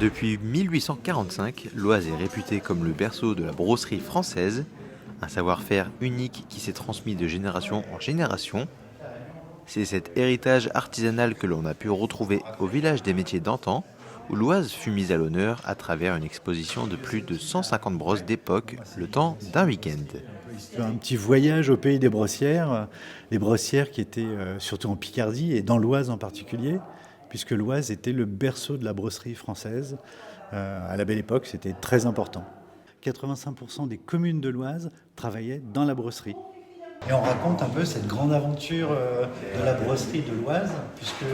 Depuis 1845, l'Oise est réputée comme le berceau de la brosserie française, un savoir-faire unique qui s'est transmis de génération en génération. C'est cet héritage artisanal que l'on a pu retrouver au village des métiers d'antan, où l'Oise fut mise à l'honneur à travers une exposition de plus de 150 brosses d'époque, le temps d'un week-end. Un petit voyage au pays des brossières, les brossières qui étaient surtout en Picardie et dans l'Oise en particulier, puisque l'Oise était le berceau de la brosserie française. À la belle époque, c'était très important. 85% des communes de l'Oise travaillaient dans la brosserie. Et on raconte un peu cette grande aventure de la brosserie de l'Oise, puisque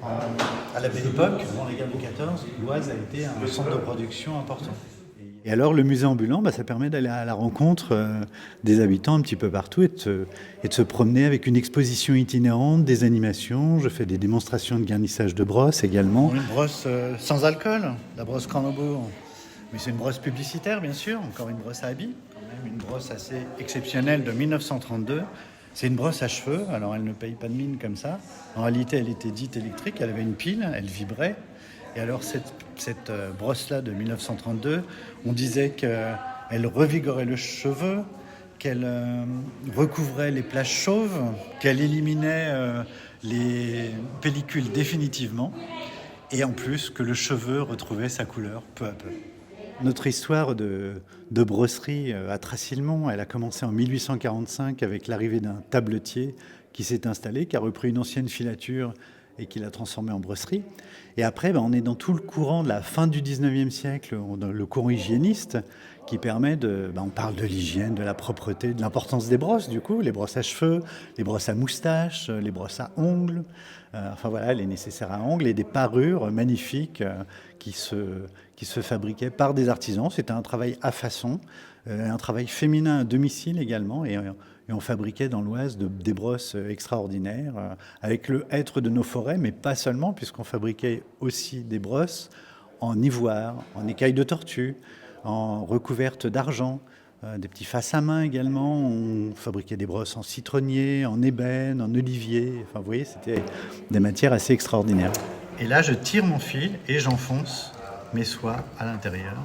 à la belle époque, avant la guerre de 14, l'Oise a été un centre de production important. Et alors le musée ambulant, ça permet d'aller à la rencontre des habitants un petit peu partout et de se promener avec une exposition itinérante, des animations. Je fais des démonstrations de garnissage de brosses également. Une brosse sans alcool, la brosse Cornobo. Mais c'est une brosse publicitaire, bien sûr, encore une brosse à habits, quand même une brosse assez exceptionnelle de 1932. C'est une brosse à cheveux, alors elle ne paye pas de mine comme ça. En réalité, elle était dite électrique, elle avait une pile, elle vibrait. Et alors cette brosse-là de 1932, on disait qu'elle revigorait le cheveu, qu'elle recouvrait les places chauves, qu'elle éliminait les pellicules définitivement, et en plus que le cheveu retrouvait sa couleur peu à peu. Notre histoire de brosserie à Tracilmont, elle a commencé en 1845 avec l'arrivée d'un tabletier qui s'est installé, qui a repris une ancienne filature et qui l'a transformée en brosserie. Et après, on est dans tout le courant de la fin du 19e siècle, le courant hygiéniste, qui permet on parle de l'hygiène, de la propreté, de l'importance des brosses, du coup, les brosses à cheveux, les brosses à moustache, les brosses à ongles, les nécessaires à ongles et des parures magnifiques qui se fabriquaient par des artisans. C'était un travail à façon, un travail féminin à domicile également, et on fabriquait dans l'Oise des brosses extraordinaires, avec le hêtre de nos forêts, mais pas seulement, puisqu'on fabriquait aussi des brosses en ivoire, en écailles de tortue, en recouverte d'argent, des petits faces à main également. On fabriquait des brosses en citronnier, en ébène, en olivier. Vous voyez, c'était des matières assez extraordinaires. Et là, je tire mon fil et j'enfonce mes soies à l'intérieur.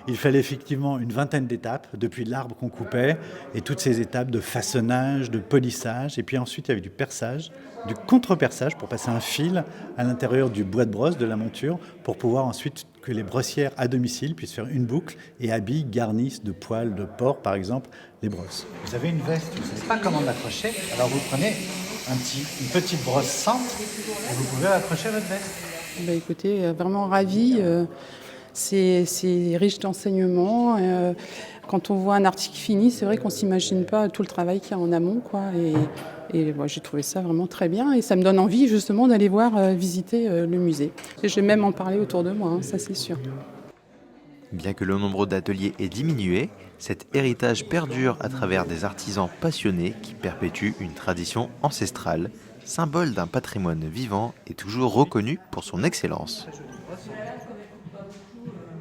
Il fallait effectivement une vingtaine d'étapes, depuis l'arbre qu'on coupait, et toutes ces étapes de façonnage, de polissage, et puis ensuite il y avait du perçage, du contre-perçage pour passer un fil à l'intérieur du bois de brosse, de la monture, pour pouvoir ensuite que les brossières à domicile puissent faire une boucle et habillent, garnissent de poils de porc par exemple, les brosses. Vous avez une veste, vous ne savez pas comment l'accrocher, alors vous prenez une petite brosse centre et vous pouvez accrocher votre veste. Écoutez, vraiment ravie. C'est riche d'enseignements. Quand on voit un article fini, c'est vrai qu'on ne s'imagine pas tout le travail qu'il y a en amont, quoi. Et j'ai trouvé ça vraiment très bien. Et ça me donne envie justement d'aller visiter le musée. Et je vais même en parler autour de moi, ça c'est sûr. Bien que le nombre d'ateliers ait diminué, cet héritage perdure à travers des artisans passionnés qui perpétuent une tradition ancestrale, symbole d'un patrimoine vivant et toujours reconnu pour son excellence.